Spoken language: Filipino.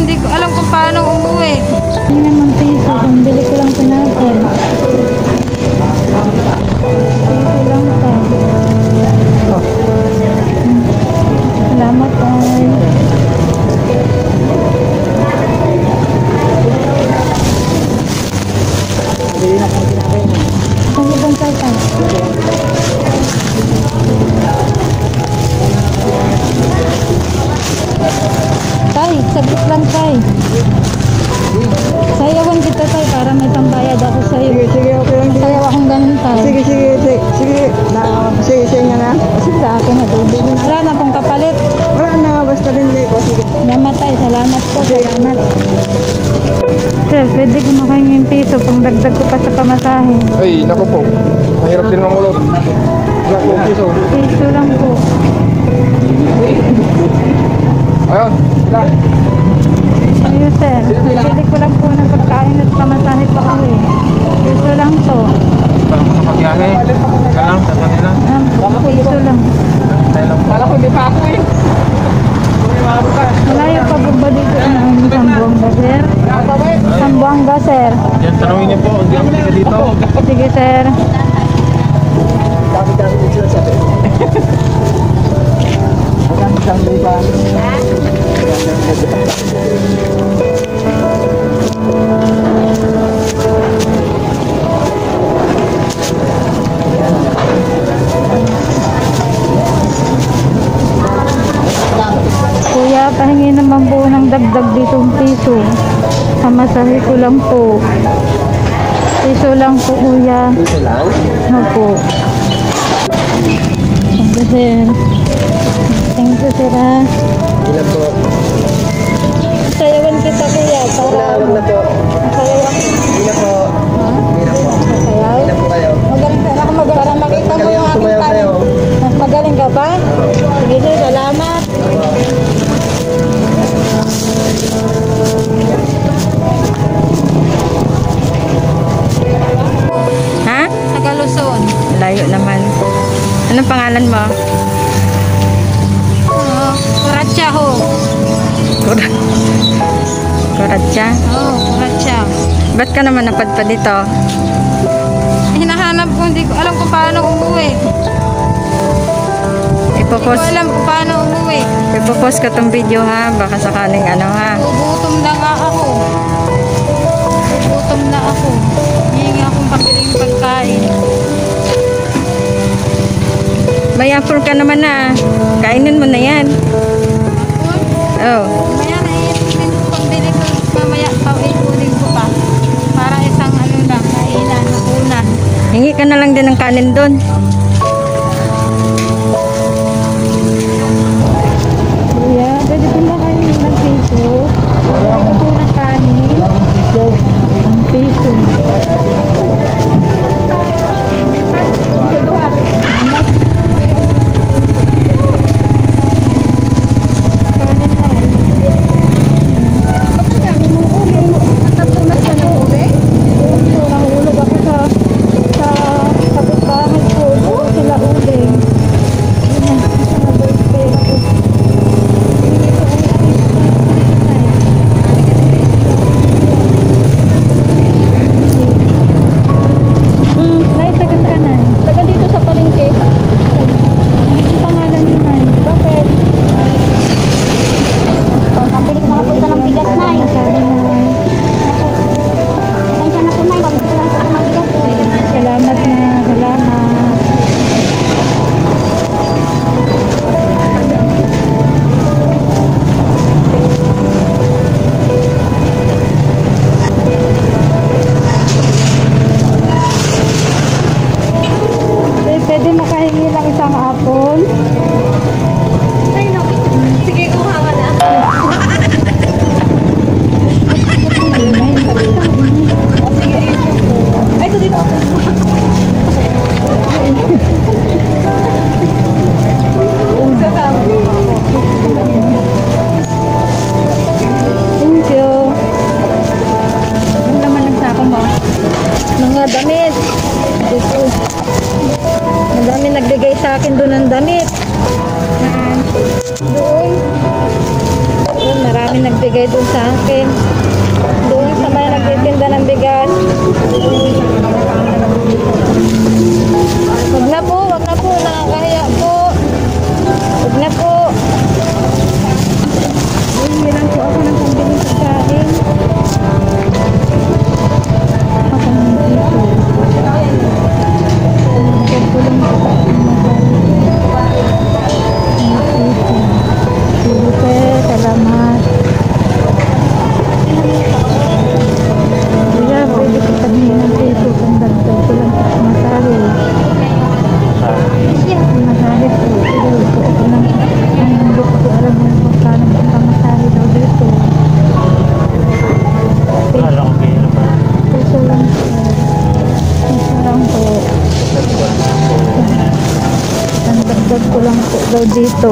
hindi ko alam kung paano umuwi. Hindi naman piso, kung bili ko lang pinapin. Piso lang to. Salamat ay. Ang ibang salta. Tay, saglit lang tay. Sayawan kita tay para may pambayad ako sa'yo. Sige, sige, okay lang. Sayaw akong ganun tay. Sige, sige, sige. Sige nga na. Sige sa akin, natubig na. Wala na pong kapalit. Wala na, basta rinli ko. Sige. Namatay, salamat po. Salamat. Sir, pwede ko makahingi yung piso pang dagdag ko pa sa pamasahe. Ay, naku po. Mahirap din mamulot. Wala po piso. Piso lang po. Ayun, sila. Ayun sir, pwede ko lang po ng pagkain at pamasahe pa ko eh. Piso lang to. Para mo sa pagyahe. Ka lang, sa kanila. Piso lang. Kala ko hindi pa ako eh. Malayo pa po ba dito ng Sambuanga sir? Sambuanga sir. Yan, tanongin niyo po. Hindi ako ka dito. Sige sir. Dami-dami din sila sa atin. Dami-dami ba? Kuya, pahingi naman po ng dagdag ditong piso. Pamasahe ko lang po. Piso lang po kuya. Piso lang? Opo. Thank you sir. Thank you sir ha. Ilan po? Sayawan kita kuya para Wala na po. sayawan. Ilan po? Ha? Ilan po? Sayaw? Ilan po kayo? Magaling ka. Ako magaling. Para makita mo yung aking Sumayaw kayo. talent. Mas magaling ka ba? Sige sir, salamat. Ha? Taga Luzon. Layo naman. Anong pangalan mo? Kuratsa ho. Kuratsa? Kuratsa. Ba't ka naman napadpad dito? Hinahanap ko, hindi ko alam kung paano umuwi. Hindi ko Ipopost, alam kung paano umuwi. ipopost ka tong video ha. Baka sakaling ano ha. Gutom na nga ako. Gutom na ako. Hihingi akong pabiling pagkain. May apple ka naman na. Kainin mo na yan. Oh. Mamaya naiipin ko pambili ko. Mamaya pauikunin ko pa. Para isang ano lang, kailan, nakunan. Hingi ka na lang din ng kanin doon. Kuya, pwede ko makain ng piso. Pwede ko po ng kanin. Ang piso. Nahulog ako sa kapitbahay ko. Sila uling. Yun na, sa birthday ako. Nay, taga saan na? Taga dito sa palengke. Ang pangalan niyo, Nay? Bakit? Pabili ko nakapunta ng bigas na eh. Sabi na, Pasensya na po na, pabili ko lang sa ng bigas eh. salamat na, salamat. Pwede makahingi lang isang apple. Ay, no. Sige, kuha ka na. Ay, ito dito. Thank you. Ano naman ang sako mo? Mga damit. Ito. Madami nagbigay sa akin doon ng damit. Doon. Doon, marami yung nagbigay doon sa akin. Doon sa may nagtitinda ng bigas. Wag na po, nakakahiya po. Wag na po. Hindi lang po ako ng pambiling pagkain. Ako ng dito. Nagkulang po ako ng Sige, salamat. Kuya, pwede ko sabihin ng peso kung dagdag ko lang sa masahe. Masahe po. Pero po ako lang. Hindi ko alam mo kung paano ang pamasahe daw dito. Peso lang po. Peso lang po. Ang dagdag ko lang po daw dito.